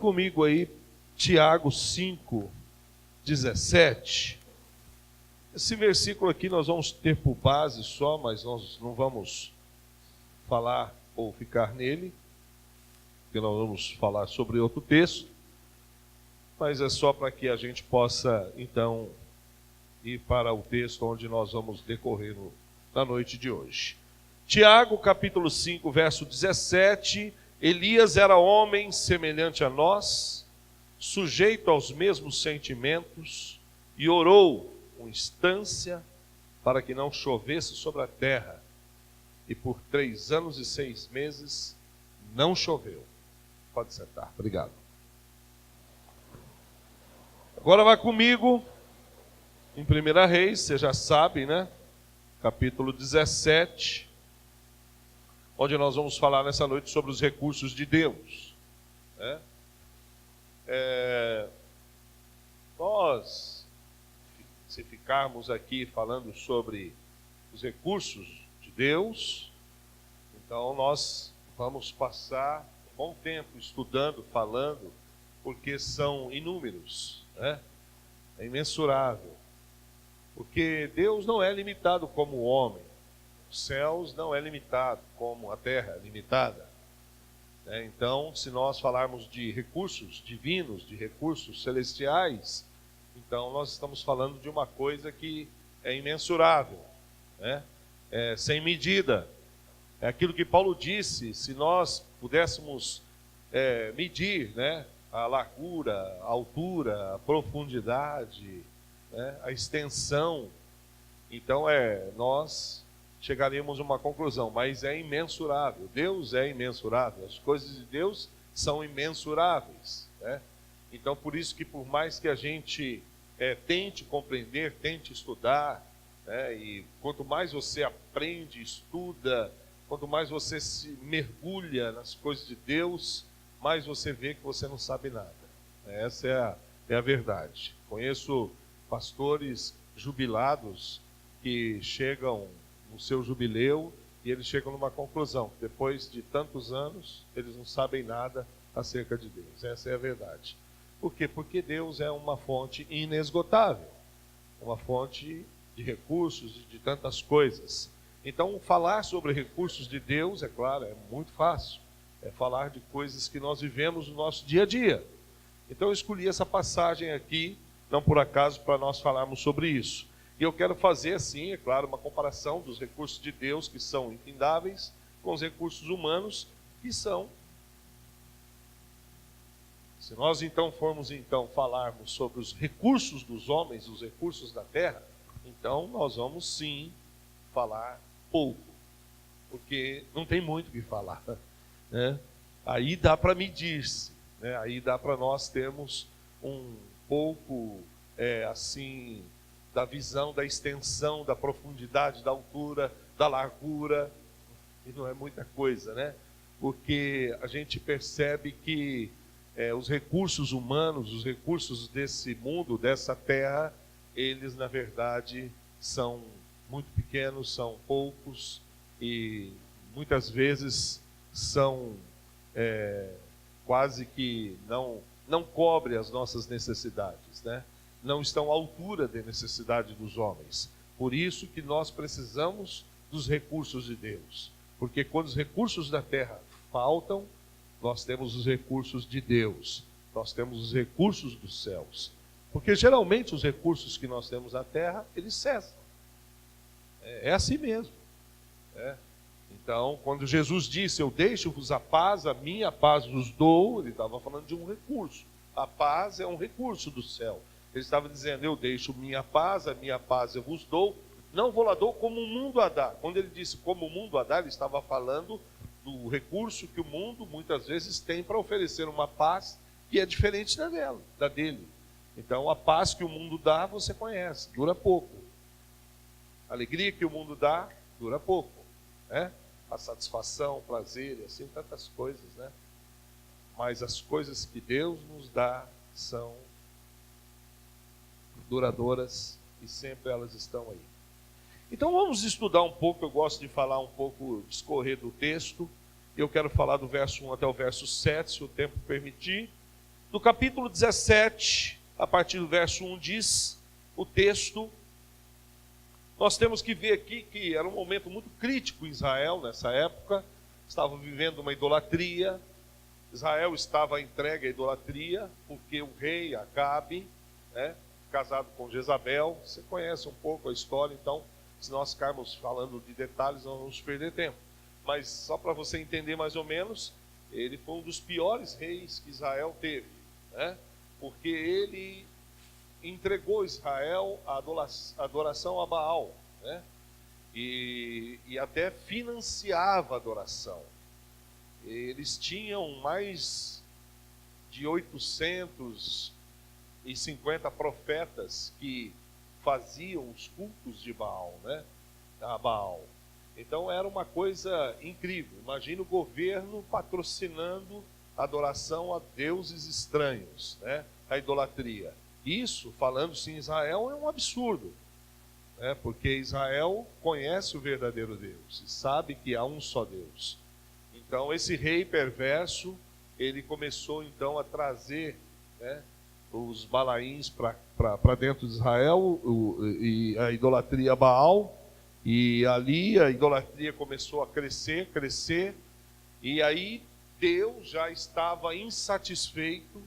comigo aí, Tiago 5, 17. Esse versículo aqui nós vamos ter por base só, mas nós não vamos falar ou ficar nele, porque nós vamos falar sobre outro texto, mas é só para que a gente possa, então, ir para o texto onde nós vamos decorrer na noite de hoje. Tiago, capítulo 5, verso 17, Elias era homem semelhante a nós, sujeito aos mesmos sentimentos, e orou com instância para que não chovesse sobre a terra, e por 3 anos e 6 meses não choveu. Pode sentar, obrigado. Agora vai comigo em 1 Reis, você já sabe, né? Capítulo 17, onde nós vamos falar nessa noite sobre os recursos de Deus. Né? Nós, se ficarmos aqui falando sobre os recursos de Deus, então nós vamos passar um bom tempo estudando, falando, porque são inúmeros, né? É imensurável. Porque Deus não é limitado como o homem. Os céus não é limitado como a terra é limitada. Então, se nós falarmos de recursos divinos, de recursos celestiais, então nós estamos falando de uma coisa que é imensurável, né? É sem medida. É aquilo que Paulo disse, se nós pudéssemos medir, né, a largura, a altura, a profundidade, né, a extensão, então nós chegaríamos a uma conclusão, mas é imensurável. Deus é imensurável, as coisas de Deus são imensuráveis, né? Então, por isso que por mais que a gente tente compreender, tente estudar, né, e quanto mais você aprende, estuda, quanto mais você se mergulha nas coisas de Deus, mais você vê que você não sabe nada. Essa é a verdade. Conheço pastores jubilados que chegam no seu jubileu e eles chegam numa conclusão: depois de tantos anos, eles não sabem nada acerca de Deus. Essa é a verdade. Por quê? Porque Deus é uma fonte inesgotável, uma fonte de recursos, de tantas coisas. Então, falar sobre recursos de Deus, é claro, é muito fácil. É falar de coisas que nós vivemos no nosso dia a dia. Então, eu escolhi essa passagem aqui, não por acaso, para nós falarmos sobre isso. E eu quero fazer, assim, é claro, uma comparação dos recursos de Deus, que são infindáveis, com os recursos humanos, que são. Se nós, então, formos falarmos sobre os recursos dos homens, os recursos da terra, então nós vamos, sim, falar pouco, porque não tem muito o que falar, né? Aí dá para medir-se, né? Aí dá para nós termos um pouco, assim, da visão, da extensão, da profundidade, da altura, da largura, e não é muita coisa, né? Porque a gente percebe que os recursos humanos, os recursos desse mundo, dessa terra, eles, na verdade, são muito pequenos, são poucos e muitas vezes são quase que não cobrem as nossas necessidades, né? Não estão à altura da necessidade dos homens. Por isso que nós precisamos dos recursos de Deus. Porque quando os recursos da terra faltam, nós temos os recursos de Deus. Nós temos os recursos dos céus. Porque geralmente os recursos que nós temos na terra, eles cessam. É assim mesmo. Então, quando Jesus disse, eu deixo-vos a paz, a minha paz vos dou, ele estava falando de um recurso. A paz é um recurso do céu. Ele estava dizendo, eu deixo minha paz, a minha paz eu vos dou, não vou lá dou como o mundo a dá. Quando ele disse como o mundo a dá, ele estava falando do recurso que o mundo muitas vezes tem para oferecer uma paz que é diferente da dele. Então, a paz que o mundo dá, você conhece, dura pouco. A alegria que o mundo dá, dura pouco, né? A satisfação, o prazer, e assim, tantas coisas, né? Mas as coisas que Deus nos dá são duradouras e sempre elas estão aí. Então vamos estudar um pouco, eu gosto de falar um pouco, discorrer do texto. Eu quero falar do verso 1 até o verso 7, se o tempo permitir. No capítulo 17, a partir do verso 1, diz o texto, nós temos que ver aqui que era um momento muito crítico em Israel nessa época, estava vivendo uma idolatria, Israel estava entregue à idolatria, porque o rei Acabe, casado com Jezabel, você conhece um pouco a história, então, se nós ficarmos falando de detalhes, nós vamos perder tempo. Mas só para você entender mais ou menos, ele foi um dos piores reis que Israel teve, porque ele entregou Israel à adoração a Baal, e até financiava a adoração. Eles tinham mais de 850 profetas que faziam os cultos de Baal, a Baal. Então era uma coisa incrível. Imagina o governo patrocinando a adoração a deuses estranhos, a idolatria. Isso, falando-se em Israel, é um absurdo, porque Israel conhece o verdadeiro Deus e sabe que há um só Deus. Então esse rei perverso, ele começou então a trazer os balaíns para dentro de Israel, e a idolatria a Baal, e ali a idolatria começou a crescer, e aí Deus já estava insatisfeito.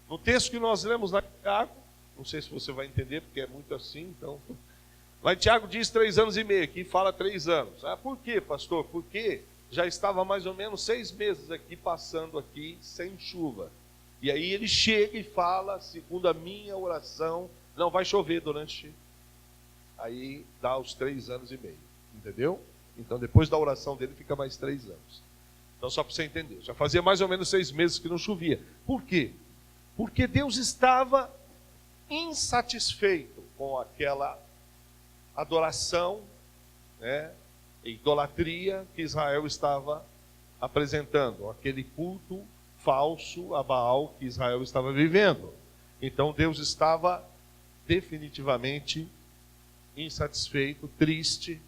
No texto que nós lemos lá em Tiago, não sei se você vai entender, porque é muito assim, então... Lá em Tiago diz 3 anos e meio, aqui fala 3 anos. Por quê, pastor? Porque já estava mais ou menos 6 meses aqui, passando aqui, sem chuva. E aí ele chega e fala, segundo a minha oração, não vai chover durante... Aí dá os 3 anos e meio, entendeu? Então depois da oração dele fica mais 3 anos. Então só para você entender, já fazia mais ou menos 6 meses que não chovia. Por quê? Porque Deus estava insatisfeito com aquela adoração, idolatria que Israel estava apresentando, aquele culto falso a Baal que Israel estava vivendo. Então Deus estava definitivamente insatisfeito, triste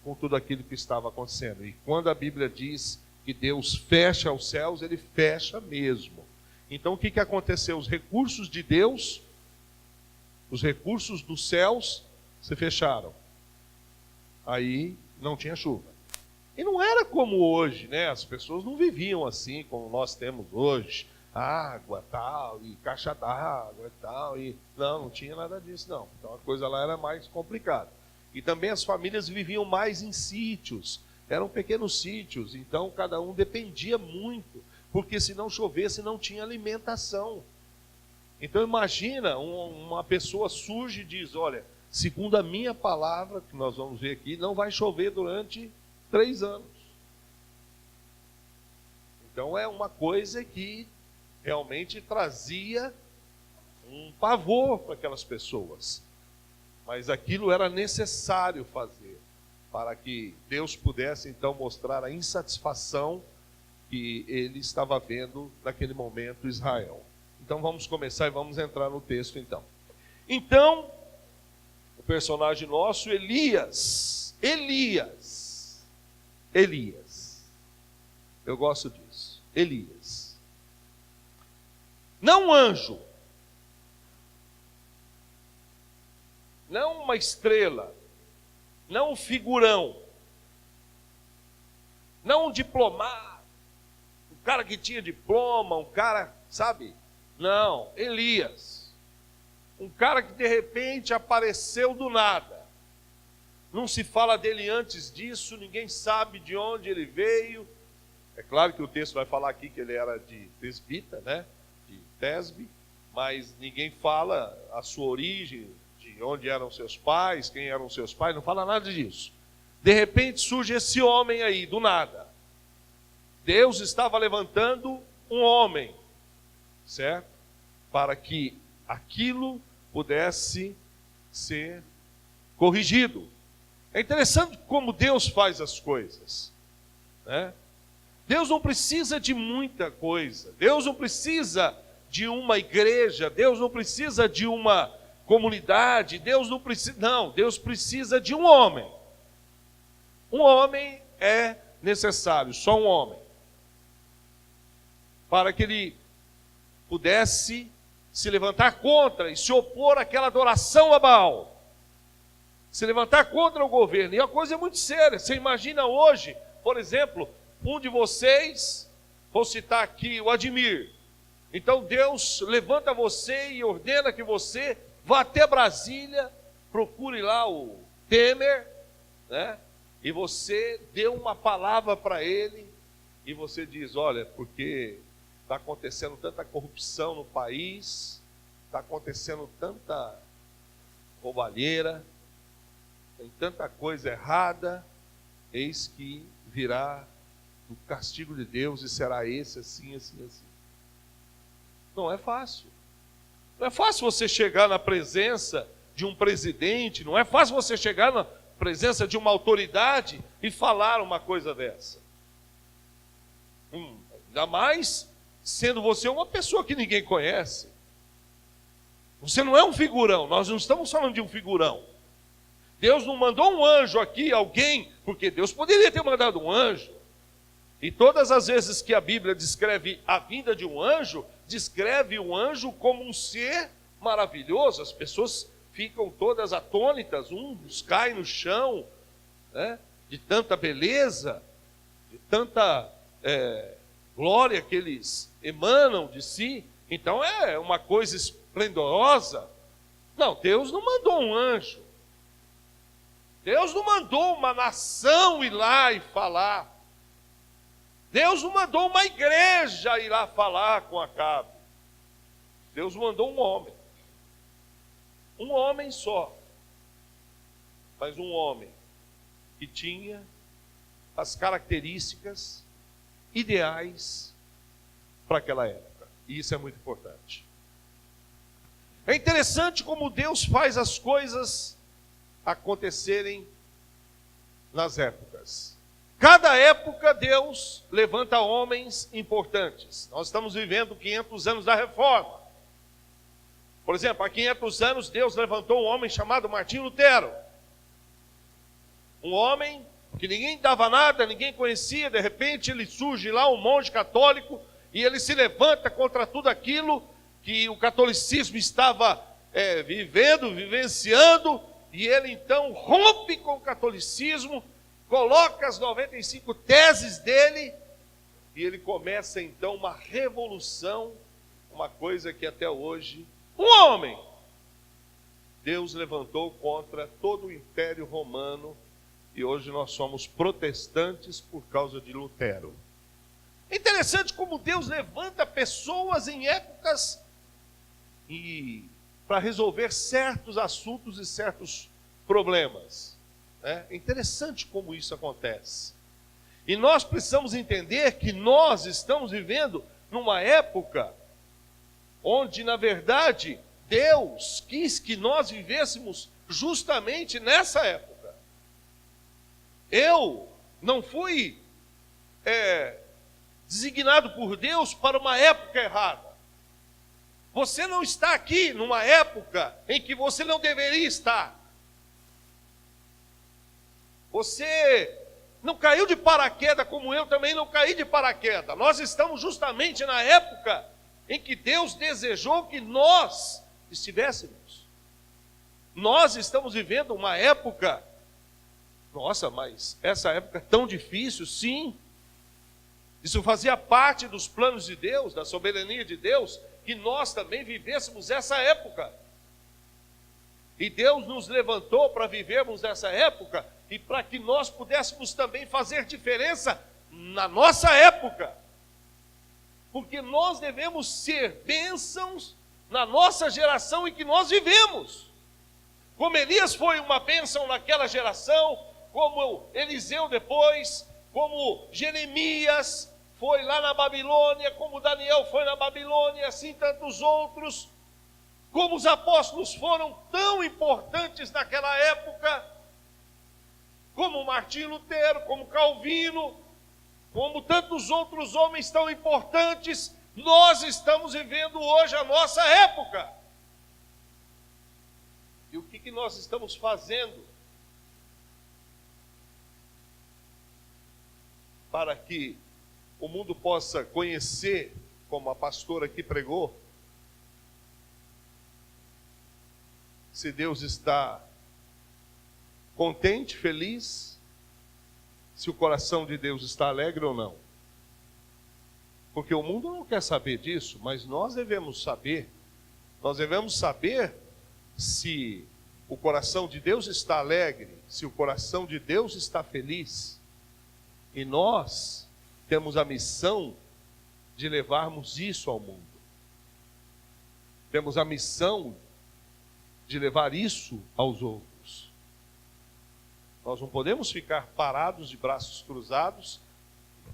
com tudo aquilo que estava acontecendo. E quando a Bíblia diz que Deus fecha os céus, ele fecha mesmo. Então o que aconteceu? Os recursos de Deus, os recursos dos céus se fecharam. Aí não tinha chuva. E não era como hoje, As pessoas não viviam assim como nós temos hoje. Água, tal, e caixa d'água e tal. Não tinha nada disso, não. Então a coisa lá era mais complicada. E também as famílias viviam mais em sítios. Eram pequenos sítios, então cada um dependia muito. Porque se não chovesse, não tinha alimentação. Então imagina, uma pessoa surge e diz, olha, segundo a minha palavra, que nós vamos ver aqui, não vai chover durante 3 anos. Então é uma coisa que realmente trazia um pavor para aquelas pessoas. Mas aquilo era necessário fazer para que Deus pudesse então mostrar a insatisfação que ele estava vendo naquele momento Israel. Então vamos começar e vamos entrar no texto então. Então, o personagem nosso, Elias. Eu gosto disso. Elias. Não um anjo, não uma estrela, não um figurão, não um diplomata, um cara que tinha diploma, um cara, sabe? Não, Elias, um cara que de repente apareceu do nada. Não se fala dele antes disso, ninguém sabe de onde ele veio. É claro que o texto vai falar aqui que ele era de Tesbita, de Tesbe, mas ninguém fala a sua origem, de onde eram seus pais, quem eram seus pais, não fala nada disso. De repente surge esse homem aí, do nada. Deus estava levantando um homem, certo? Para que aquilo pudesse ser corrigido. É interessante como Deus faz as coisas, Deus não precisa de muita coisa, Deus não precisa de uma igreja, Deus não precisa de uma comunidade, Deus precisa de um homem. Um homem é necessário, só um homem, para que ele pudesse se levantar contra e se opor àquela adoração a Baal. Se levantar contra o governo. E a coisa é muito séria. Você imagina hoje, por exemplo, um de vocês, vou citar aqui o Admir. Então Deus levanta você e ordena que você vá até Brasília, procure lá o Temer, né? E você deu uma palavra para ele, e você diz, olha, porque está acontecendo tanta corrupção no país, está acontecendo tanta roubalheira, tem tanta coisa errada, eis que virá o castigo de Deus e será esse, assim, assim, assim. Não é fácil. Não é fácil você chegar na presença de um presidente, não é fácil você chegar na presença de uma autoridade e falar uma coisa dessa. Ainda mais sendo você uma pessoa que ninguém conhece. Você não é um figurão, nós não estamos falando de um figurão. Deus não mandou um anjo aqui, alguém, porque Deus poderia ter mandado um anjo. E todas as vezes que a Bíblia descreve a vinda de um anjo, descreve o anjo como um ser maravilhoso. As pessoas ficam todas atônitas, uns caem no chão, né, de tanta beleza, de tanta glória que eles emanam de si. Então é uma coisa esplendorosa. Não, Deus não mandou um anjo. Deus não mandou uma nação ir lá e falar. Deus não mandou uma igreja ir lá falar com Acabe. Deus mandou um homem. Um homem só. Mas um homem que tinha as características ideais para aquela época. E isso é muito importante. É interessante como Deus faz as coisas acontecerem nas épocas. Cada época Deus levanta homens importantes. Nós estamos vivendo 500 anos da Reforma. Por exemplo, há 500 anos Deus levantou um homem chamado Martim Lutero. Um homem que ninguém dava nada, ninguém conhecia, de repente ele surge lá, um monge católico, e ele se levanta contra tudo aquilo que o catolicismo estava vivenciando, e ele então rompe com o catolicismo, coloca as 95 teses dele, e ele começa então uma revolução, uma coisa que até hoje, um homem, Deus levantou contra todo o Império Romano, e hoje nós somos protestantes por causa de Lutero. É interessante como Deus levanta pessoas em épocas para resolver certos assuntos e certos problemas. É interessante como isso acontece. E nós precisamos entender que nós estamos vivendo numa época onde, na verdade, Deus quis que nós vivêssemos justamente nessa época. Eu não fui designado por Deus para uma época errada. Você não está aqui numa época em que você não deveria estar. Você não caiu de paraquedas como eu também não caí de paraquedas. Nós estamos justamente na época em que Deus desejou que nós estivéssemos. Nós estamos vivendo uma época, nossa, mas essa época é tão difícil, sim. Isso fazia parte dos planos de Deus, da soberania de Deus, que nós também vivêssemos essa época. E Deus nos levantou para vivermos essa época e para que nós pudéssemos também fazer diferença na nossa época. Porque nós devemos ser bênçãos na nossa geração em que nós vivemos. Como Elias foi uma bênção naquela geração, como Eliseu depois, como Jeremias foi lá na Babilônia, como Daniel foi na Babilônia, assim tantos outros, como os apóstolos foram tão importantes naquela época, como Martim Lutero, como Calvino, como tantos outros homens tão importantes, nós estamos vivendo hoje a nossa época. E o que nós estamos fazendo para que o mundo possa conhecer como a pastora aqui pregou, se Deus está contente, feliz, se o coração de Deus está alegre ou não. Porque o mundo não quer saber disso, mas nós devemos saber. Nós devemos saber se o coração de Deus está alegre, se o coração de Deus está feliz. E nós temos a missão de levarmos isso ao mundo. Temos a missão de levar isso aos outros. Nós não podemos ficar parados de braços cruzados,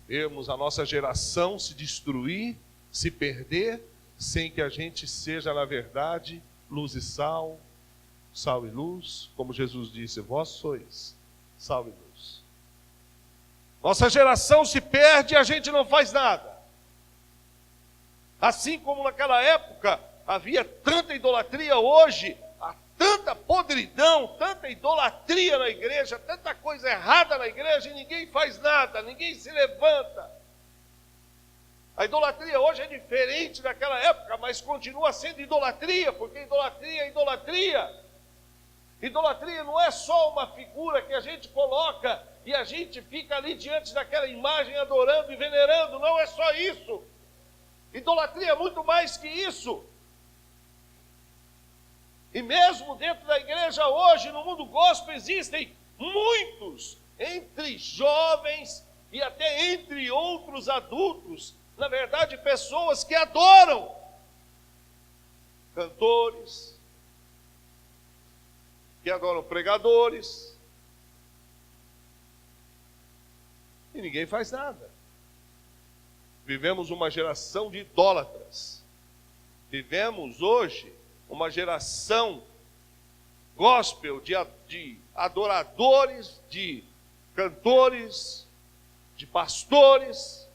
vermos a nossa geração se destruir, se perder, sem que a gente seja, na verdade, luz e sal e luz, como Jesus disse, vós sois sal e luz. Nossa geração se perde e a gente não faz nada. Assim como naquela época havia tanta idolatria, hoje há tanta podridão, tanta idolatria na igreja, tanta coisa errada na igreja e ninguém faz nada, ninguém se levanta. A idolatria hoje é diferente daquela época, mas continua sendo idolatria, porque idolatria é idolatria. Idolatria não é só uma figura que a gente coloca e a gente fica ali diante daquela imagem adorando e venerando, não é só isso. Idolatria é muito mais que isso. E mesmo dentro da igreja hoje, no mundo gospel, existem muitos, entre jovens e até entre outros adultos, na verdade, pessoas que adoram. Cantores, que adoram pregadores. E ninguém faz nada. Vivemos uma geração de idólatras. Vivemos hoje uma geração gospel de adoradores, de cantores, de pastores,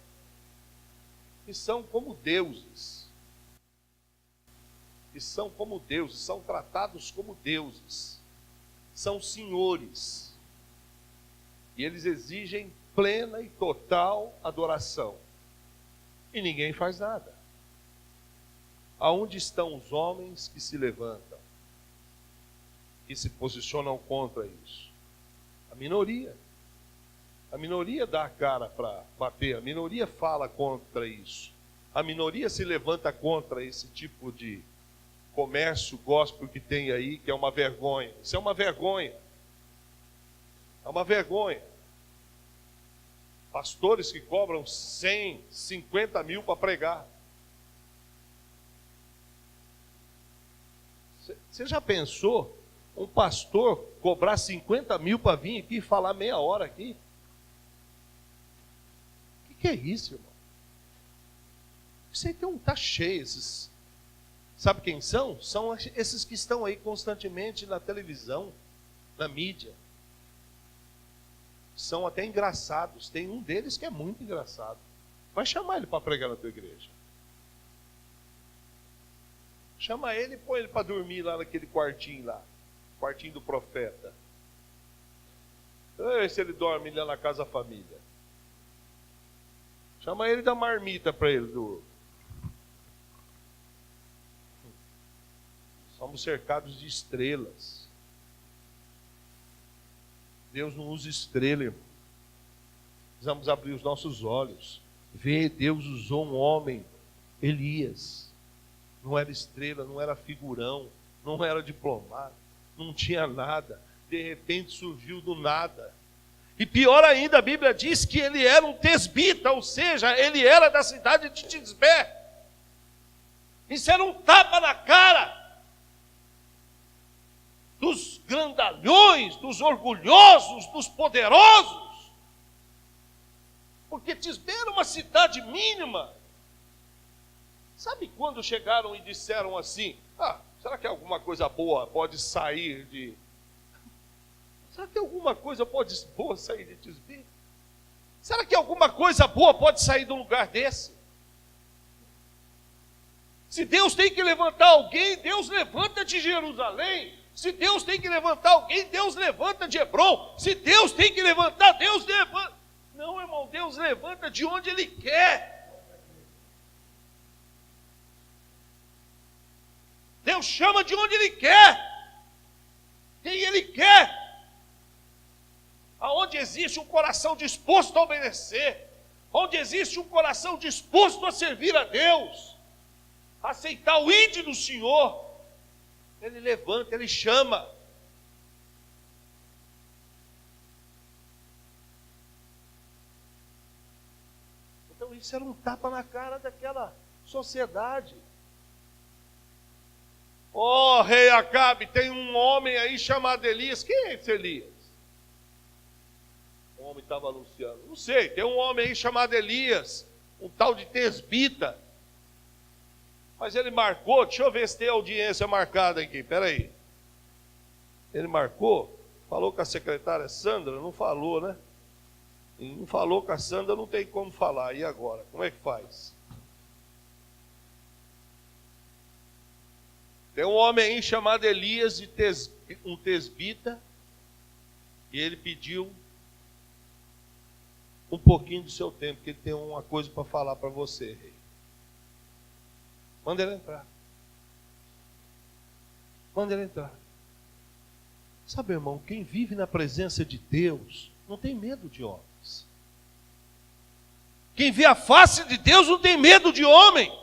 que são como deuses. Que são como deuses, são tratados como deuses. São senhores. E eles exigem plena e total adoração. E ninguém faz nada. Aonde estão os homens que se levantam, que se posicionam contra isso? A minoria. A minoria dá a cara para bater, a minoria fala contra isso. A minoria se levanta contra esse tipo de comércio gospel que tem aí, que é uma vergonha. Isso é uma vergonha. É uma vergonha. Pastores que cobram 100, 50 mil para pregar. Você já pensou um pastor cobrar 50 mil para vir aqui e falar meia hora aqui? O que é isso, irmão? Isso aí está cheio. Sabe quem são? São esses que estão aí constantemente na televisão, na mídia. São até engraçados. Tem um deles que é muito engraçado. Vai chamar ele para pregar na tua igreja. Chama ele e põe ele para dormir lá naquele quartinho lá. Quartinho do profeta. Ei, se ele dorme lá na casa da família. Chama ele e dá marmita para ele. Somos cercados de estrelas. Deus não usa estrela, irmão. Precisamos abrir os nossos olhos. Ver, Deus usou um homem, Elias. Não era estrela, não era figurão, não era diplomata, não tinha nada. De repente surgiu do nada. E pior ainda, a Bíblia diz que ele era um tesbita, ou seja, ele era da cidade de Tisbé. Isso era um tapa na cara dos grandalhões, dos orgulhosos, dos poderosos. Porque Tisbé era uma cidade mínima. Sabe quando chegaram e disseram assim, será que alguma coisa boa pode sair de... Será que alguma coisa boa sair de Tisbé? Será que alguma coisa boa pode sair de um lugar desse? Se Deus tem que levantar alguém, Deus levanta de Jerusalém. Se Deus tem que levantar alguém, Deus levanta de Hebrom. Se Deus tem que levantar, Deus levanta... Não, irmão, Deus levanta de onde Ele quer. Deus chama de onde Ele quer, quem Ele quer. Aonde existe um coração disposto a obedecer, onde existe um coração disposto a servir a Deus, a aceitar o ide do Senhor, Ele levanta, Ele chama. Então isso era um tapa na cara daquela sociedade. Ó, rei Acabe, tem um homem aí chamado Elias. Quem é esse Elias? O homem estava anunciando. Não sei, tem um homem aí chamado Elias, um tal de Tesbita. Mas ele marcou, deixa eu ver se tem audiência marcada aqui, peraí. Ele marcou, falou com a secretária Sandra, não falou, né? E não falou com a Sandra, não tem como falar. E agora? Como é que faz? Tem um homem aí chamado Elias, um tesbita, e ele pediu um pouquinho do seu tempo, porque ele tem uma coisa para falar para você, rei. Manda ele entrar. Manda ele entrar. Sabe, irmão, quem vive na presença de Deus não tem medo de homens. Quem vê a face de Deus não tem medo de homem.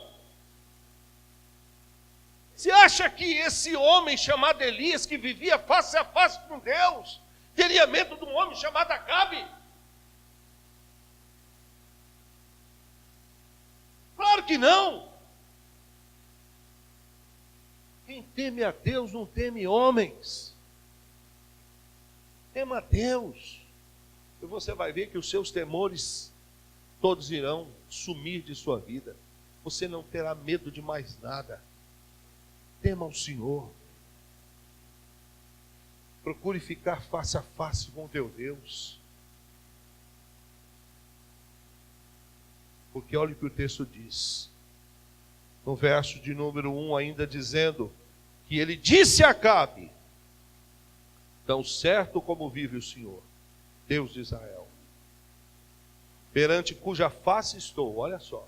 Você acha que esse homem chamado Elias, que vivia face a face com Deus, teria medo de um homem chamado Acabe? Claro que não. Quem teme a Deus não teme homens. Tema a Deus. E você vai ver que os seus temores todos irão sumir de sua vida. Você não terá medo de mais nada. Tema ao Senhor. Procure ficar face a face com teu Deus. Porque olha o que o texto diz. No verso de número 1 ainda dizendo que ele disse a Acabe: tão certo como vive o Senhor, Deus de Israel, perante cuja face estou. Olha só.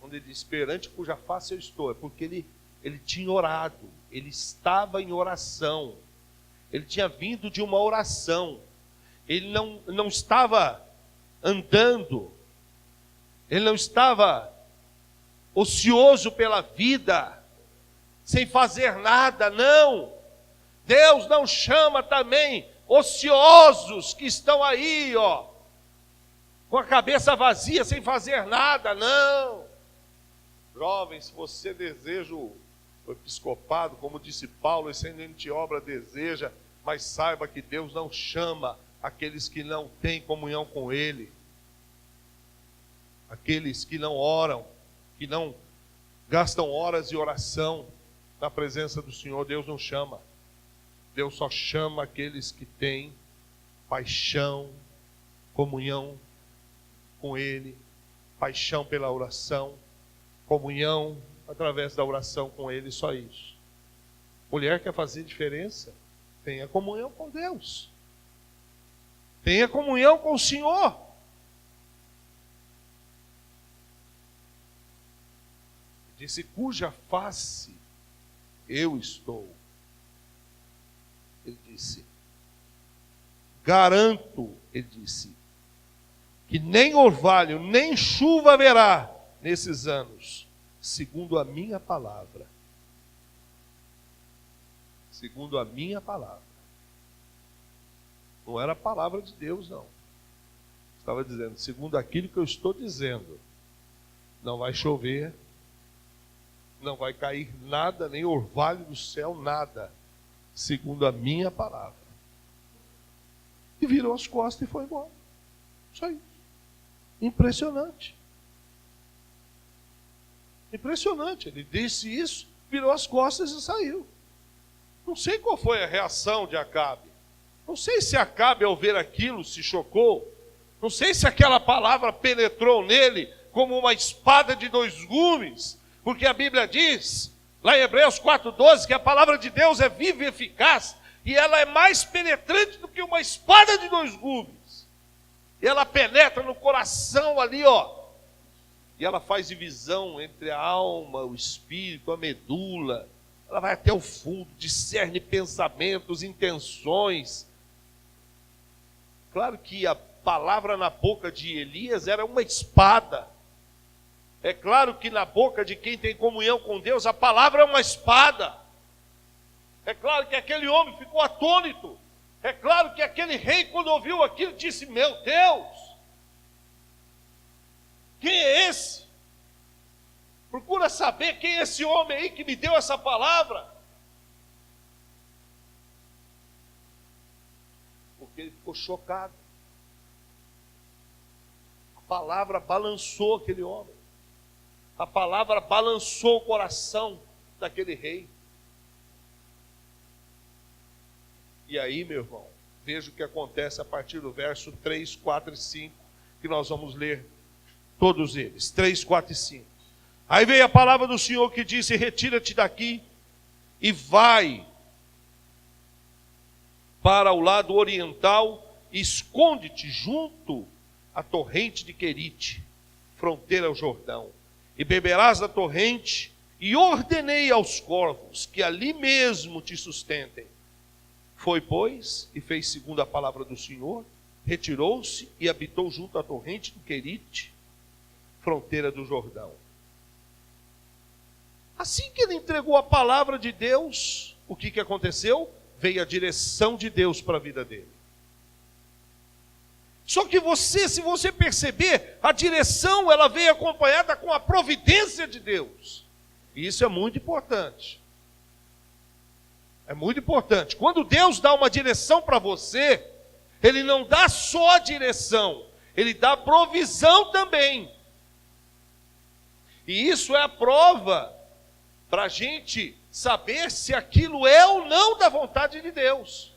Quando ele diz perante cuja face eu estou, é porque ele tinha orado, ele estava em oração, ele tinha vindo de uma oração, ele não estava andando, ele não estava ocioso pela vida, sem fazer nada, não. Deus não chama também ociosos que estão aí, ó, com a cabeça vazia, sem fazer nada, não. Jovens, se você deseja o episcopado, como disse Paulo, excelente obra deseja, mas saiba que Deus não chama aqueles que não têm comunhão com Ele, aqueles que não oram, que não gastam horas de oração na presença do Senhor. Deus não chama. Deus só chama aqueles que têm paixão, comunhão com Ele, paixão pela oração, comunhão através da oração com Ele, só isso. Mulher quer fazer diferença? Tenha comunhão com Deus. Tenha comunhão com o Senhor. Disse, cuja face eu estou. Ele disse, garanto, ele disse, que nem orvalho, nem chuva haverá nesses anos, segundo a minha palavra. Segundo a minha palavra. Não era a palavra de Deus, não. Estava dizendo, segundo aquilo que eu estou dizendo, não vai chover, não vai cair nada, nem orvalho do céu, nada, segundo a minha palavra. E virou as costas e foi embora. Só isso. Impressionante. Impressionante. Ele disse isso, virou as costas e saiu. Não sei qual foi a reação de Acabe. Não sei se Acabe, ao ver aquilo, se chocou. Não sei se aquela palavra penetrou nele como uma espada de dois gumes. Porque a Bíblia diz, lá em Hebreus 4,12, que a palavra de Deus é viva e eficaz, e ela é mais penetrante do que uma espada de dois gumes. E ela penetra no coração ali, ó, e ela faz divisão entre a alma, o espírito, a medula. Ela vai até o fundo, discerne pensamentos, intenções. Claro que a palavra na boca de Elias era uma espada. É claro que na boca de quem tem comunhão com Deus, a palavra é uma espada. É claro que aquele homem ficou atônito. É claro que aquele rei, quando ouviu aquilo, disse: meu Deus, quem é esse? Procura saber quem é esse homem aí que me deu essa palavra. Porque ele ficou chocado. A palavra balançou aquele homem. A palavra balançou o coração daquele rei. E aí, meu irmão, veja o que acontece a partir do verso 3, 4 e 5, que nós vamos ler todos eles. 3, 4 e 5. Aí veio a palavra do Senhor que disse: retira-te daqui e vai para o lado oriental e esconde-te junto à torrente de Querite, fronteira ao Jordão, e beberás da torrente, e ordenei aos corvos que ali mesmo te sustentem. Foi, pois, e fez segundo a palavra do Senhor, retirou-se e habitou junto à torrente do Querite, fronteira do Jordão. Assim que ele entregou a palavra de Deus, o que aconteceu? Veio a direção de Deus para a vida dele. Só que se você perceber, a direção ela veio acompanhada com a providência de Deus. E isso é muito importante. É muito importante. Quando Deus dá uma direção para você, Ele não dá só a direção, Ele dá provisão também. E isso é a prova para a gente saber se aquilo é ou não da vontade de Deus.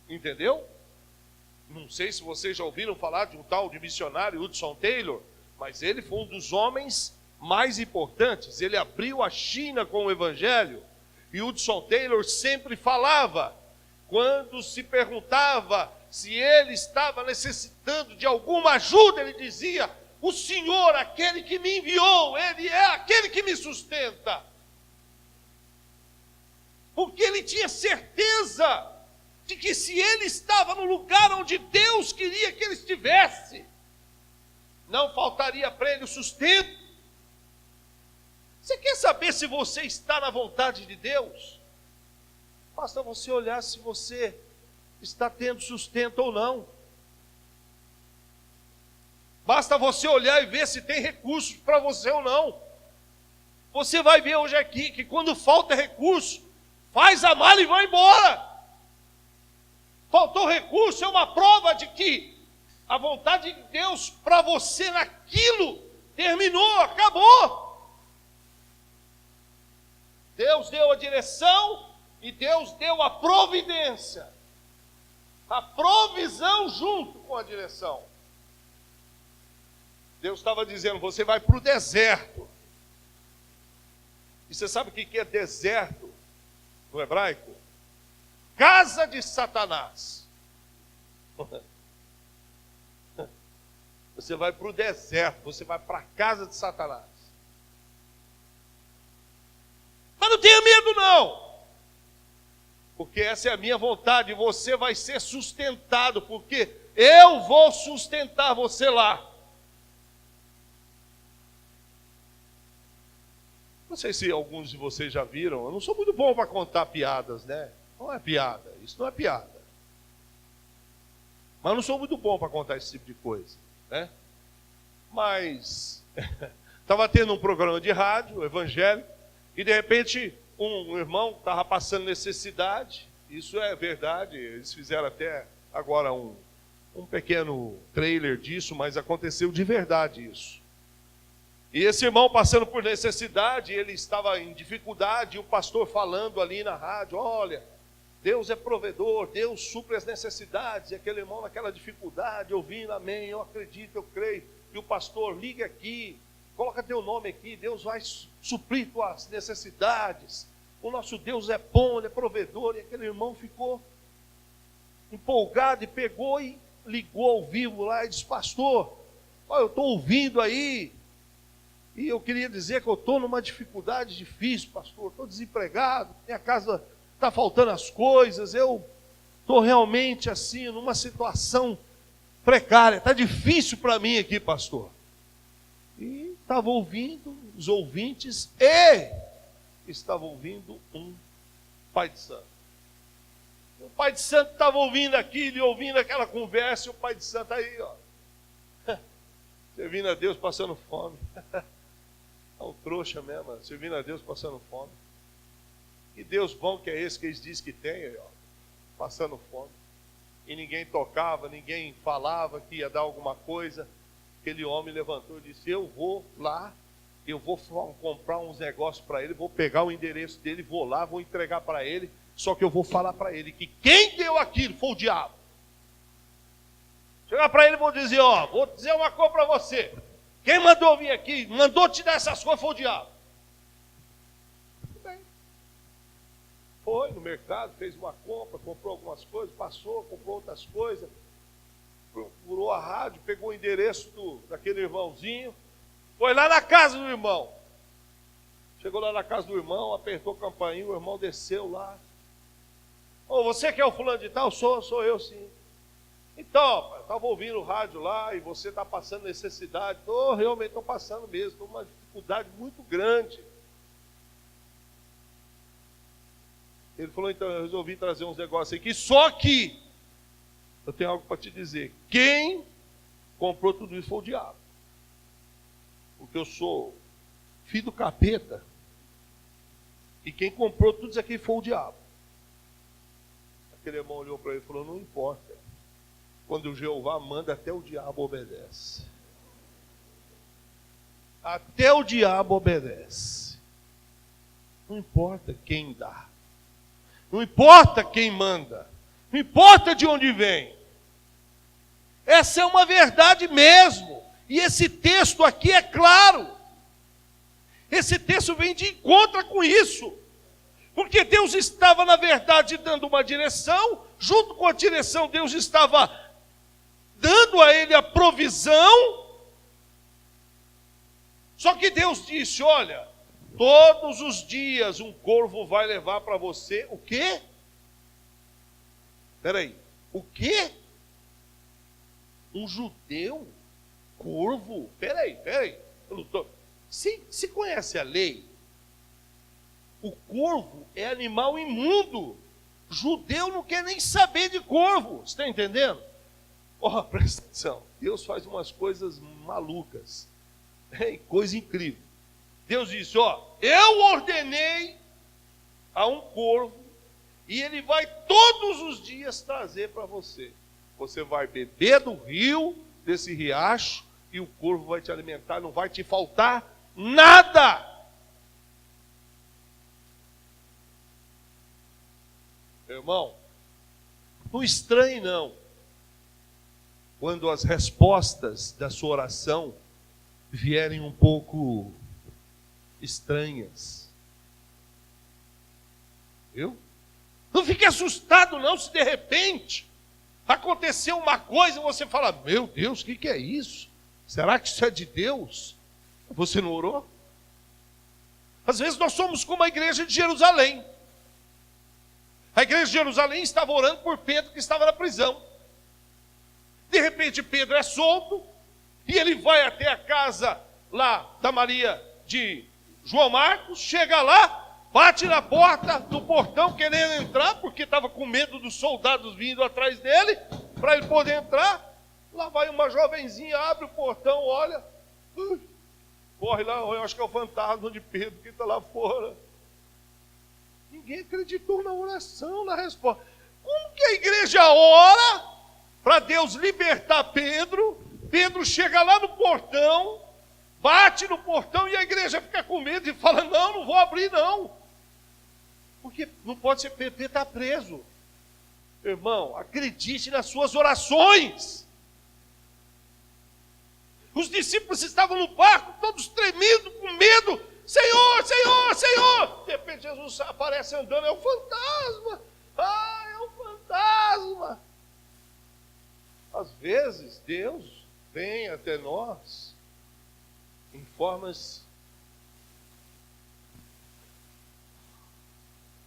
Entendeu? Não sei se vocês já ouviram falar de um tal de missionário Hudson Taylor, mas ele foi um dos homens mais importantes. Ele abriu a China com o Evangelho. E Hudson Taylor sempre falava, quando se perguntava se ele estava necessitando de alguma ajuda, ele dizia: o Senhor, aquele que me enviou, Ele é aquele que me sustenta. Porque ele tinha certeza de que se ele estava no lugar onde Deus queria que ele estivesse, não faltaria para ele o sustento. Você quer saber se você está na vontade de Deus? Basta você olhar se você está tendo sustento ou não. Basta você olhar e ver se tem recursos para você ou não. Você vai ver hoje aqui que quando falta recurso, faz a mala e vai embora. Faltou recurso, é uma prova de que a vontade de Deus para você naquilo terminou, acabou. Deus deu a direção e Deus deu a providência. A provisão junto com a direção. Deus estava dizendo: você vai para o deserto. E você sabe o que é deserto no hebraico? Casa de Satanás. Você vai para o deserto, você vai para a casa de Satanás. Mas não tenha medo não, porque essa é a minha vontade. Você vai ser sustentado, porque eu vou sustentar você lá. Não sei se alguns de vocês já viram, eu não sou muito bom para contar piadas, né? Não é piada, isso não é piada. Mas eu não sou muito bom para contar esse tipo de coisa, né? Mas estava tendo um programa de rádio evangélico, e de repente um irmão estava passando necessidade. Isso é verdade, eles fizeram até agora um pequeno trailer disso, mas aconteceu de verdade isso. E esse irmão passando por necessidade, ele estava em dificuldade, e o pastor falando ali na rádio: olha, Deus é provedor, Deus supre as necessidades. E aquele irmão naquela dificuldade, ouvindo: amém, eu acredito, eu creio. E o pastor: liga aqui, coloca teu nome aqui, Deus vai suprir tuas necessidades. O nosso Deus é bom, Ele é provedor. E aquele irmão ficou empolgado e pegou e ligou ao vivo lá e disse: pastor, olha, eu estou ouvindo aí E eu queria dizer que eu estou numa dificuldade difícil, pastor. Estou desempregado, minha casa está faltando as coisas, eu estou realmente assim, numa situação precária. Está difícil para mim aqui, pastor. E estava ouvindo os ouvintes e estava ouvindo um pai de santo. O pai de santo estava ouvindo aquilo e ouvindo aquela conversa, e o pai de santo aí, ó, servindo a Deus passando fome. É um trouxa mesmo, servindo a Deus passando fome. E Deus bom que é esse que eles dizem que tem, ó, passando fome. E ninguém tocava, ninguém falava que ia dar alguma coisa. Aquele homem levantou e disse: eu vou lá, eu vou comprar uns negócios para ele, vou pegar o endereço dele, vou lá, vou entregar para ele. Só que eu vou falar para ele que quem deu aquilo foi o diabo. Chegar para ele e vou dizer: ó, vou dizer uma coisa para você. Quem mandou vir aqui, mandou te dar essas coisas foi o diabo. Tudo bem. Foi no mercado, fez uma compra, comprou algumas coisas, passou, comprou outras coisas, procurou a rádio, pegou o endereço daquele irmãozinho, foi lá na casa do irmão. Chegou lá na casa do irmão, apertou a campainha, o irmão desceu lá. Ô, você que é o fulano de tal? Sou eu sim. Então, eu estava ouvindo o rádio lá e você está passando necessidade. Realmente estou passando mesmo, estou numa dificuldade muito grande. Ele falou: então eu resolvi trazer uns negócios aqui, só que eu tenho algo para te dizer. Quem comprou tudo isso foi o diabo. Porque eu sou filho do capeta. E quem comprou tudo isso aqui foi o diabo. Aquele irmão olhou para ele e falou: não importa. Quando o Jeová manda, até o diabo obedece. Até o diabo obedece. Não importa quem dá. Não importa quem manda. Não importa de onde vem. Essa é uma verdade mesmo. E esse texto aqui é claro. Esse texto vem de encontro com isso. Porque Deus estava, na verdade, dando uma direção. Junto com a direção, Deus estava dando a ele a provisão. Só que Deus disse: olha, todos os dias um corvo vai levar para você o quê? Espera aí, o quê? Um judeu? Corvo? Espera aí. Se conhece a lei, o corvo é animal imundo. Judeu não quer nem saber de corvo. Você está entendendo? Presta atenção. Deus faz umas coisas malucas. Coisa incrível. Deus disse: eu ordenei a um corvo e ele vai todos os dias trazer para você. Você vai beber do rio, desse riacho, e o corvo vai te alimentar, não vai te faltar nada. Irmão, não estranhe não, quando as respostas da sua oração vierem um pouco estranhas. Viu? Não fique assustado não, se de repente aconteceu uma coisa e você fala: meu Deus, o que é isso? Será que isso é de Deus? Você não orou? Às vezes nós somos como a igreja de Jerusalém. A igreja de Jerusalém estava orando por Pedro, que estava na prisão. De repente Pedro é solto, e ele vai até a casa lá da Maria de João Marcos, chega lá, bate na porta do portão querendo entrar, porque estava com medo dos soldados vindo atrás dele, para ele poder entrar. Lá vai uma jovenzinha, abre o portão, olha, corre lá, eu acho que é o fantasma de Pedro que está lá fora. Ninguém acreditou na oração, na resposta. Como que a igreja ora para Deus libertar Pedro? Pedro chega lá no portão, bate no portão e a igreja fica com medo e fala: não vou abrir não. Porque não pode ser, Pedro está preso. Irmão, acredite nas suas orações. Os discípulos estavam no barco, todos tremendo, com medo. Senhor, Senhor, Senhor. De repente Jesus aparece andando: é um fantasma. É um fantasma. Às vezes Deus vem até nós em formas.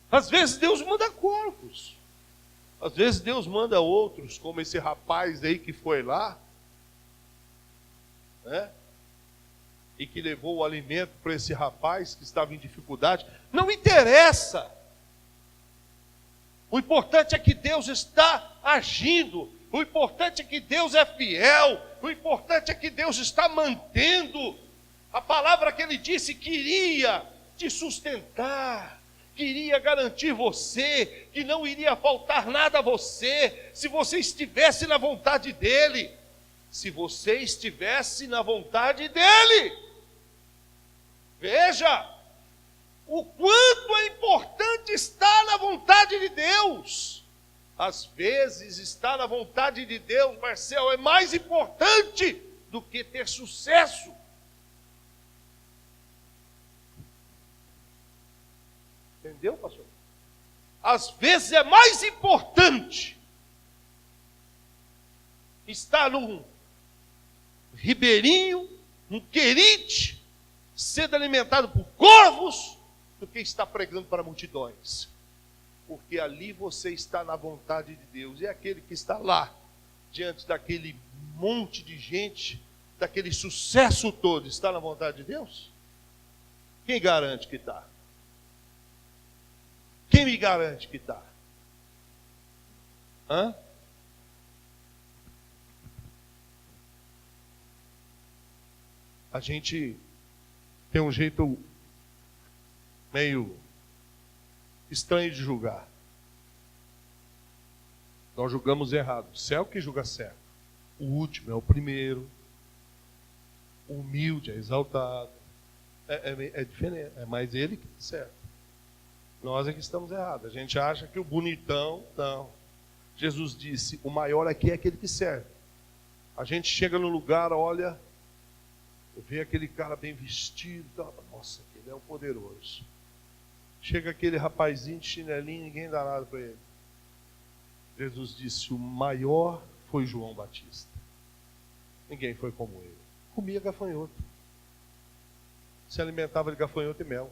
Às vezes Deus manda corpos. Às vezes Deus manda outros, como esse rapaz aí que foi lá, né? E que levou o alimento para esse rapaz que estava em dificuldade. Não interessa. O importante é que Deus está agindo. O importante é que Deus é fiel. O importante é que Deus está mantendo a palavra que Ele disse que iria te sustentar, que iria garantir você, que não iria faltar nada a você, se você estivesse na vontade dEle. Se você estivesse na vontade dEle. Veja o quanto é importante estar na vontade de Deus. Às vezes estar na vontade de Deus, Marcel, é mais importante do que ter sucesso. Entendeu, pastor? Às vezes é mais importante estar num ribeirinho, num querite, sendo alimentado por corvos, do que estar pregando para multidões. Porque ali você está na vontade de Deus. E aquele que está lá, diante daquele monte de gente, daquele sucesso todo, está na vontade de Deus? Quem garante que está? Quem me garante que está? Hã? A gente tem um jeito meio estranho de julgar. Nós julgamos errado. O céu que julga certo. O último é o primeiro. O humilde é exaltado. É diferente. É mais ele que está certo. Nós é que estamos errados. A gente acha que o bonitão, não. Jesus disse, o maior aqui é aquele que serve. A gente chega no lugar, olha, vê aquele cara bem vestido, nossa, aquele é o poderoso. Chega aquele rapazinho de chinelinho, ninguém dá nada para ele. Jesus disse, o maior foi João Batista. Ninguém foi como ele. Comia gafanhoto. Se alimentava de gafanhoto e mel.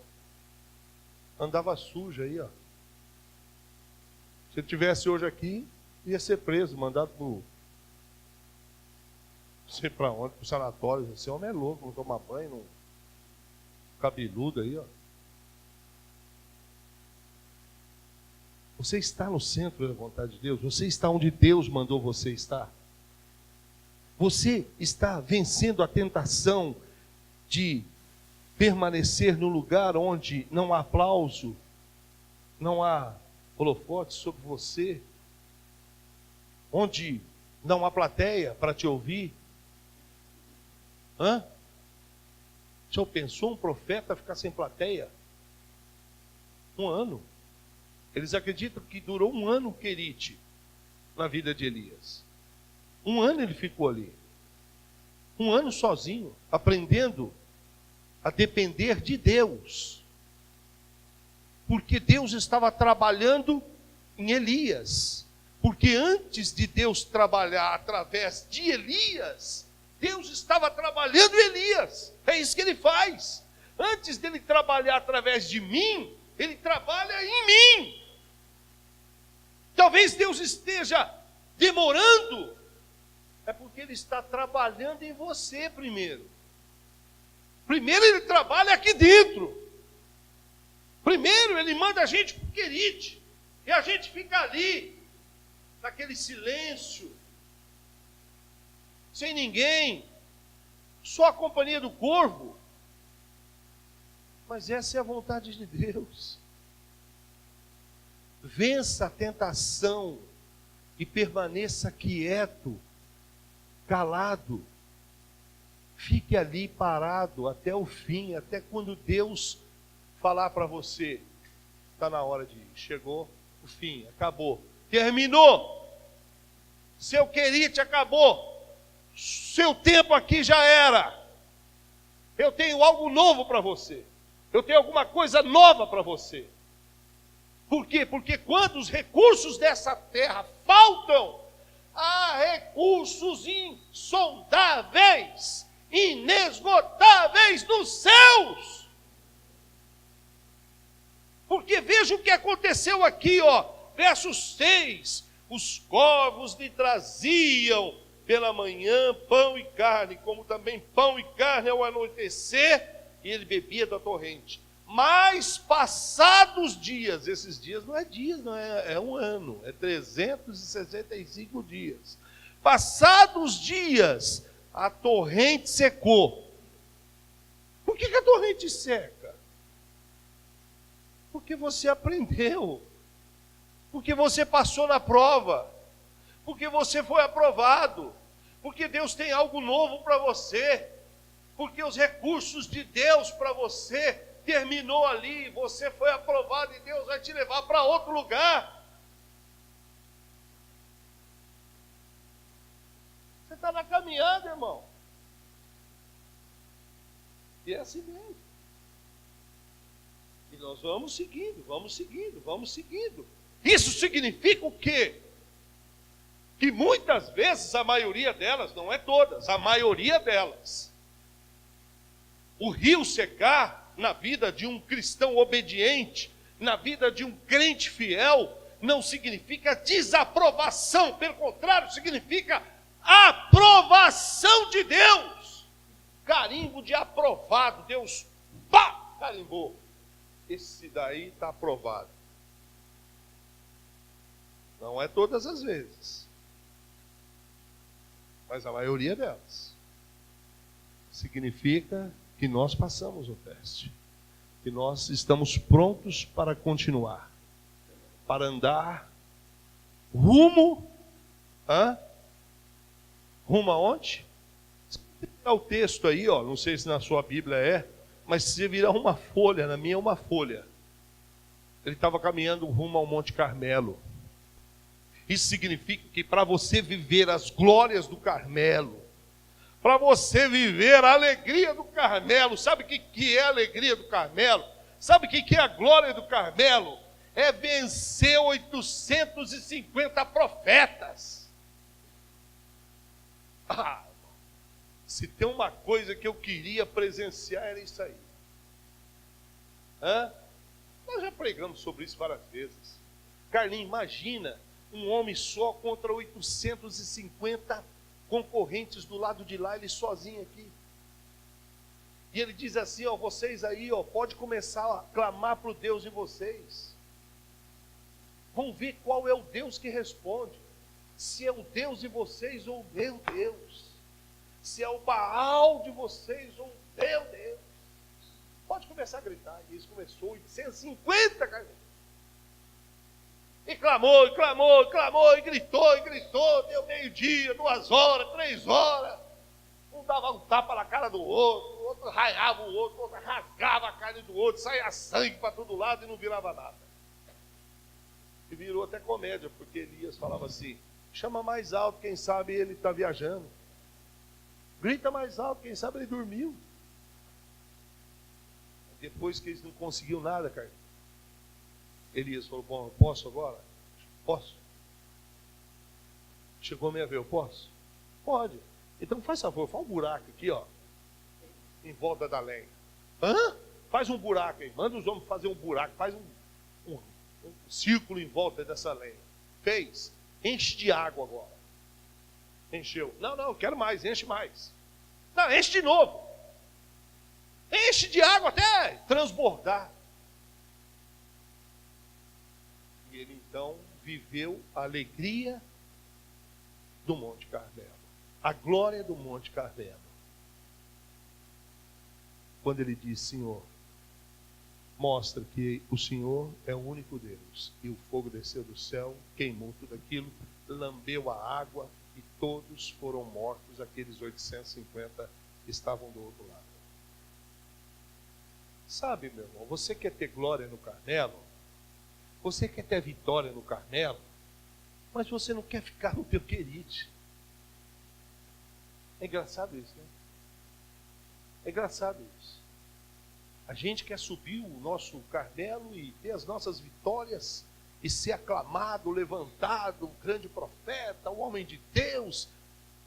Andava sujo aí, ó. Se ele estivesse hoje aqui, ia ser preso, mandado para não sei para onde, para o sanatório. Esse homem é louco, não toma banho, não... cabeludo aí, ó. Você está no centro da vontade de Deus? Você está onde Deus mandou você estar? Você está vencendo a tentação de permanecer no lugar onde não há aplauso, não há holofote sobre você, onde não há plateia para te ouvir? Hã? Já pensou um profeta ficar sem plateia? 1 ano. Eles acreditam que durou 1 ano o querite na vida de Elias. 1 ano ele ficou ali. 1 ano sozinho, aprendendo a depender de Deus. Porque Deus estava trabalhando em Elias. Porque antes de Deus trabalhar através de Elias, Deus estava trabalhando em Elias. É isso que ele faz. Antes dele trabalhar através de mim, ele trabalha em mim. Talvez Deus esteja demorando, é porque ele está trabalhando em você primeiro. Primeiro ele trabalha aqui dentro. Primeiro ele manda a gente para o querite. E a gente fica ali, naquele silêncio, sem ninguém, só a companhia do corvo. Mas essa é a vontade de Deus. Vença a tentação e permaneça quieto, calado. Fique ali parado até o fim, até quando Deus falar para você, está na hora de ir, chegou o fim, acabou, terminou, seu querite acabou, seu tempo aqui já era, eu tenho algo novo para você, eu tenho alguma coisa nova para você. Por quê? Porque quando os recursos dessa terra faltam, há recursos insondáveis, inesgotáveis nos céus. Porque veja o que aconteceu aqui, verso 6. Os corvos lhe traziam pela manhã pão e carne, como também pão e carne ao anoitecer, e ele bebia da torrente. Mas passados dias, esses dias não é dias, não é um ano, é 365 dias. Passados dias, a torrente secou. Por que a torrente seca? Porque você aprendeu. Porque você passou na prova, porque você foi aprovado, porque Deus tem algo novo para você, porque os recursos de Deus para você terminou ali, você foi aprovado e Deus vai te levar para outro lugar. Você está na caminhada, irmão. E é assim mesmo. E nós vamos seguindo, vamos seguindo, vamos seguindo. Isso significa o quê? Que muitas vezes, a maioria delas, não é todas, a maioria delas, o rio secar na vida de um cristão obediente, na vida de um crente fiel, não significa desaprovação, pelo contrário, significa aprovação de Deus. Carimbo de aprovado, Deus, pá, carimbou. Esse daí está aprovado. Não é todas as vezes, mas a maioria delas. Significa que nós passamos o teste, que nós estamos prontos para continuar, para andar rumo aonde? Se você virar o texto aí, não sei se na sua Bíblia mas se você virar uma folha, na minha é uma folha. Ele estava caminhando rumo ao Monte Carmelo. Isso significa que para você viver as glórias do Carmelo, para você viver a alegria do Carmelo, sabe o que é a alegria do Carmelo? Sabe o que é a glória do Carmelo? É vencer 850 profetas. Se tem uma coisa que eu queria presenciar, era isso aí. Nós já pregamos sobre isso várias vezes. Carlinhos, imagina um homem só contra 850 concorrentes do lado de lá, ele sozinho aqui. E ele diz assim, vocês aí, pode começar a clamar para o Deus de vocês. Vamos ver qual é o Deus que responde. Se é o Deus de vocês ou o meu Deus. Se é o Baal de vocês ou o meu Deus. Pode começar a gritar. E isso começou 850, cara. E clamou, e clamou, e clamou, e gritou, deu meio-dia, 2 horas, 3 horas. Um dava um tapa na cara do outro, o outro raiava o outro rasgava a carne do outro, saía sangue para todo lado e não virava nada. E virou até comédia, porque Elias falava assim, chama mais alto, quem sabe ele está viajando. Grita mais alto, quem sabe ele dormiu. Depois que eles não conseguiram nada, cara, Elias falou, bom, eu posso agora? Posso? Chegou a minha vez, eu posso? Pode. Então faz favor, faz um buraco aqui, em volta da lenha. Faz um buraco aí, manda os homens fazer um buraco, faz um círculo em volta dessa lenha. Fez, enche de água agora. Encheu. Não, eu quero mais, enche mais. Não, enche de novo. Enche de água até transbordar. E ele então viveu a alegria do Monte Carmelo, a glória do Monte Carmelo. Quando ele diz, Senhor, mostra que o Senhor é o único Deus. E o fogo desceu do céu, queimou tudo aquilo, lambeu a água e todos foram mortos, aqueles 850 estavam do outro lado. Sabe, meu irmão, você quer ter glória no Carmelo? Você quer ter vitória no Carmelo? Mas você não quer ficar no teu querite. É engraçado isso, né? É engraçado isso. A gente quer subir o nosso Carmelo e ter as nossas vitórias e ser aclamado, levantado, o grande profeta, o homem de Deus.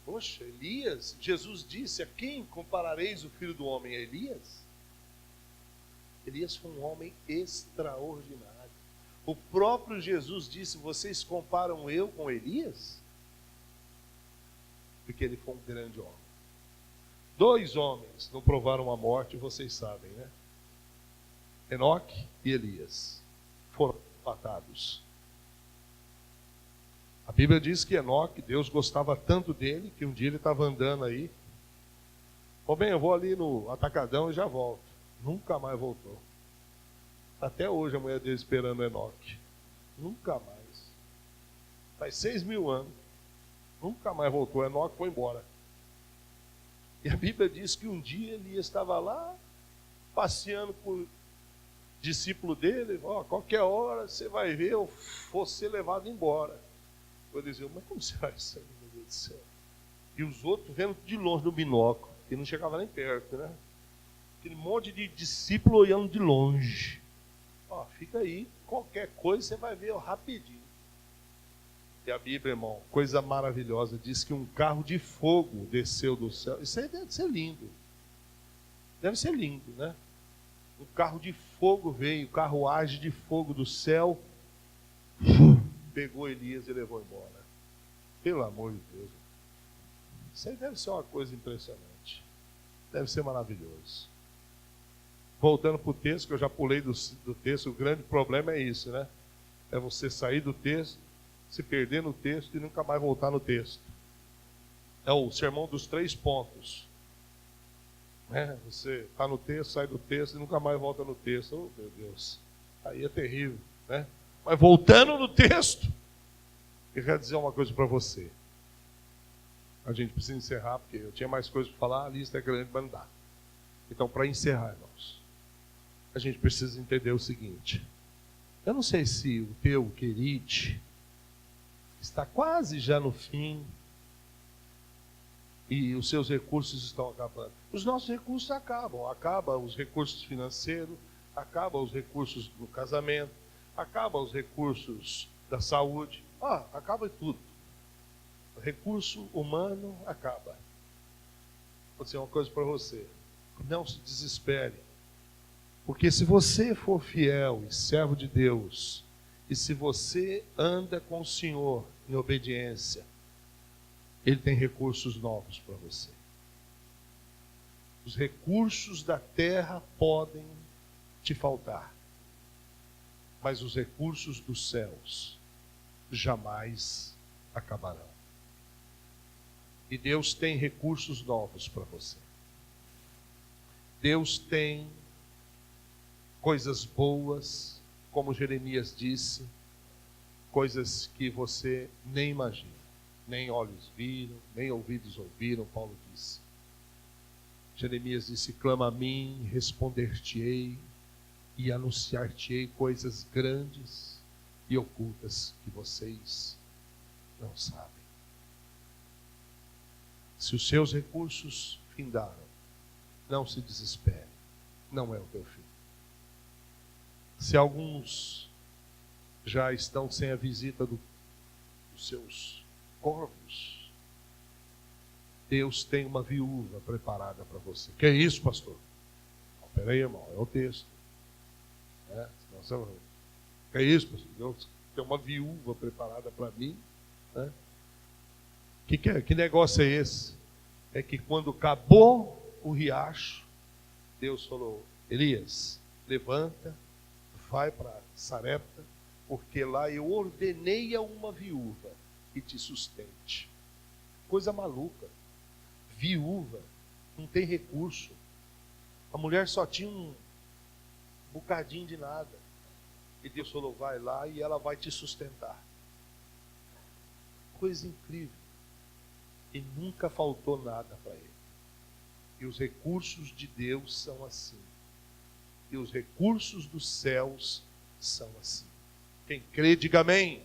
Poxa, Elias, Jesus disse: a quem comparareis o Filho do Homem? A Elias? Elias foi um homem extraordinário. O próprio Jesus disse: vocês comparam eu com Elias? Porque ele foi um grande homem. 2 homens não provaram a morte, vocês sabem, né? Enoque e Elias foram matados. A Bíblia diz que Enoque, Deus gostava tanto dele, que um dia ele estava andando aí. Bem, eu vou ali no atacadão e já volto. Nunca mais voltou. Até hoje a mulher dele esperando Enoque. Nunca mais. Faz 6.000 anos. Nunca mais voltou. Enoque foi embora. E a Bíblia diz que um dia Elias estava lá, passeando com o discípulo dele. Qualquer hora você vai ver eu vou ser levado embora. Eu dizia: mas como será isso aí, meu Deus do céu? E os outros vendo de longe no binóculo, que não chegava nem perto, né? Aquele monte de discípulo olhando de longe. Fica aí, qualquer coisa você vai ver rapidinho. E a Bíblia, irmão, coisa maravilhosa, diz que um carro de fogo desceu do céu. Isso aí deve ser lindo. Deve ser lindo, né? Um carro de fogo veio, carruagem de fogo do céu, pegou Elias e levou embora. Pelo amor de Deus. Isso aí deve ser uma coisa impressionante. Deve ser maravilhoso. Voltando para o texto, que eu já pulei do texto, o grande problema é isso, né? É você sair do texto, se perder no texto e nunca mais voltar no texto. É o sermão dos 3 pontos. Você está no texto, sai do texto e nunca mais volta no texto. Oh, meu Deus, aí é terrível, né? Mas voltando no texto, eu quero dizer uma coisa para você. A gente precisa encerrar, porque eu tinha mais coisas para falar, a lista é grande, mas não dá. Então, para encerrar, irmãos, a gente precisa entender o seguinte. Eu não sei se o teu querite está quase já no fim e os seus recursos estão acabando. Os nossos recursos acabam os recursos financeiros, acabam os recursos do casamento, acabam os recursos da saúde, acaba tudo. O recurso humano acaba. Vou dizer uma coisa para você: não se desespere, porque se você for fiel e servo de Deus, e se você anda com o Senhor em obediência, Ele tem recursos novos para você. Os recursos da terra podem te faltar, mas os recursos dos céus jamais acabarão. E Deus tem recursos novos para você. Deus tem coisas boas, como Jeremias disse, coisas que você nem imagina, nem olhos viram, nem ouvidos ouviram, Paulo disse. Jeremias disse: clama a mim, responder-te-ei e anunciar-te-ei coisas grandes e ocultas que vocês não sabem. Se os seus recursos findaram, não se desespere, não é o teu fim. Se alguns já estão sem a visita dos seus corvos, Deus tem uma viúva preparada para você. Que é isso, pastor? Espera aí, irmão, é o texto. Que é isso, pastor? Deus tem uma viúva preparada para mim. Que negócio é esse? É que quando acabou o riacho, Deus falou: Elias, levanta, vai para Sarepta, porque lá eu ordenei a uma viúva que te sustente. Coisa maluca. Viúva não tem recurso. A mulher só tinha um bocadinho de nada. E Deus falou: vai lá e ela vai te sustentar. Coisa incrível. E nunca faltou nada para ele. E os recursos de Deus são assim. E os recursos dos céus são assim. Quem crê, diga amém.